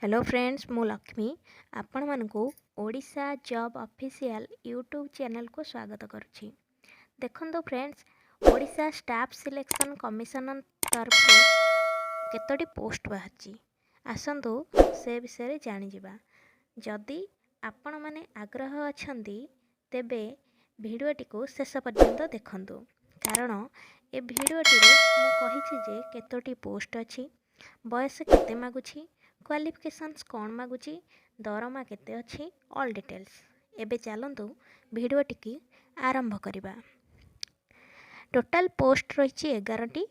Hello friends मु लक्ष्मी आपण मानकु Odisha job official YouTube channel को स्वागत करुछि। देखंतु friends Odisha staff selection commission तरफ केतोटी पोस्ट बाहरछि आसंतु से विषय रे जानि जिबा। जदि आपण माने आग्रह अछंती तेबे भिडियोटी को शेष पर्यंत देखंतु कारण ए भिडियोटी रे मु कहिछि जे केतोटी पोस्ट अछि, बयस केते मागुछि, क्वालिफिकेशंस कौन मागुची, दरमा केते अच्छी, ऑल डिटेल्स। एबे चलंतु भिडियोटी की आरंभ करिबा। टोटल पोस्ट रही 11टी।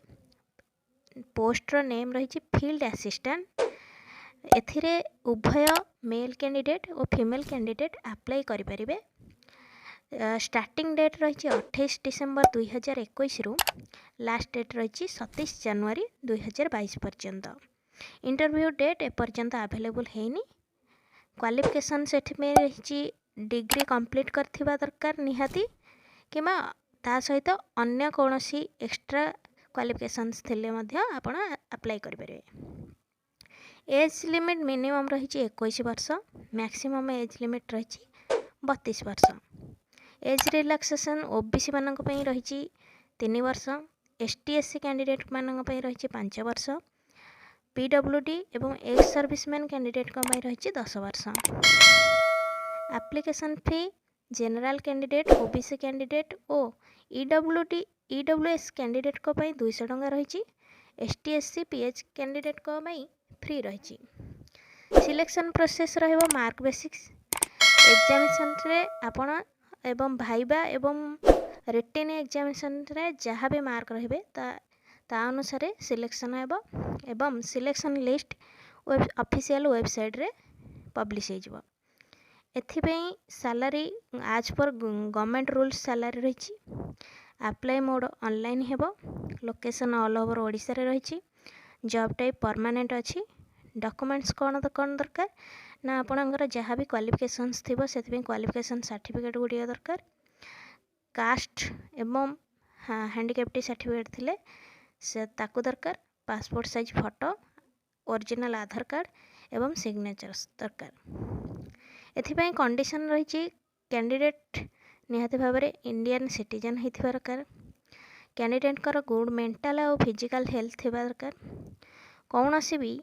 पोस्टर नेम रही फील्ड असिस्टेंट। एथिरे उभय मेल कैंडिडेट और फीमेल कैंडिडेट अप्लाई करि परिबे। स्टार्टिंग डेट रही 28 डिसेम्बर 2021 रु लास्ट डेट रही 27 जनवरी 2022 पर्यंत। इंटरव्यू डेट एपर्यंत अवेलेबल हैनी। क्वालिफिकेशन सेठ में रही डिग्री कंप्लीट करथिबा दरकार निहाती किमा ता सहित अन्य कोनोसी एक्स्ट्रा क्वालिफिकेशंस थिले मध्य आपण अप्लाई करि परिबे। एज लिमिट मिनिमम रही 21 वर्ष, मैक्सिमम एज लिमिट रही 32 वर्ष। एज रिलैक्सेशन ओबीसी मानक पई रही 3 वर्ष, एसटी एससी कैंडिडेट मानक पई रही 5 वर्ष, पीडब्ल्यूडी एवं एक्स सर्विसमैन कैंडिडेट को रही 10 वर्ष। एप्लिकेशन फी जनरल कैंडिडेट, ओबीसी कैंडिडेट और ईडब्ल्यूएस कैंडिडेट को 200 टंका रही। एसटी एससी पीएच कैंडिडेट को फ्री रही। सिलेक्शन प्रोसेस रहिबो मार्क बेसिक्स एग्जामिनेशन रे आपण एवं भाइबा एवं रिटन एग्जामिनेशन रे जहाँ भी मार्क रहिबे ता अनुसार सिलेक्शन हेबो एवं सिलेक्शन लिस्ट ऑफिशियल वेबसाइट रे पब्लिश हो। एथिपई सैलरी आज पर गवर्नमेंट रूल्स सैलरी रही। अप्लाई मोड ऑनलाइन हेबो। लोकेशन ऑल ओवर ओडिशा रे रही। जॉब टाइप परमानेंट अच्छी। डॉक्यूमेंट्स कौन दरकार ना आपणकर जहाँ भी क्वालिफिकेशंस थिबो सेथिपई क्वालिफिकेशन सर्टिफिकेट गुडिया दरकार। कास्ट एवं हैंडिकैप्टी सर्टिफिकेट थिले से ताकू दरकार। पासपोर्ट साइज फोटो, ओरिजिनल आधार कार्ड एवं सिग्नेचर्स दरकार। एथिपई कंडीशन रही कैंडिडेट निहाती भाव में इंडियन सिटीजन होइथिबा दरकार। कैंडिडेट कर गुड मेंटल और फिजिकल हेल्थ थिबा दरकार। कौनसी भी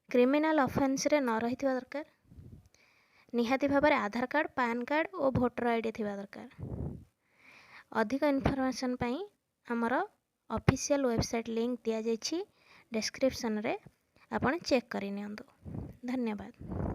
क्रिमिनल ऑफेंस रे न रहिथिबा दरकार। निहाती भाव में आधार कार्ड, पैन कार्ड और वोटर आईडी थिबा दरकार। अधिक इन्फॉर्मेशन पई हमर ऑफिशियल वेबसाइट लिंक दिया जाइछि डिस्क्रिप्शन रे, आपण चेक करि नियंतु। धन्यवाद।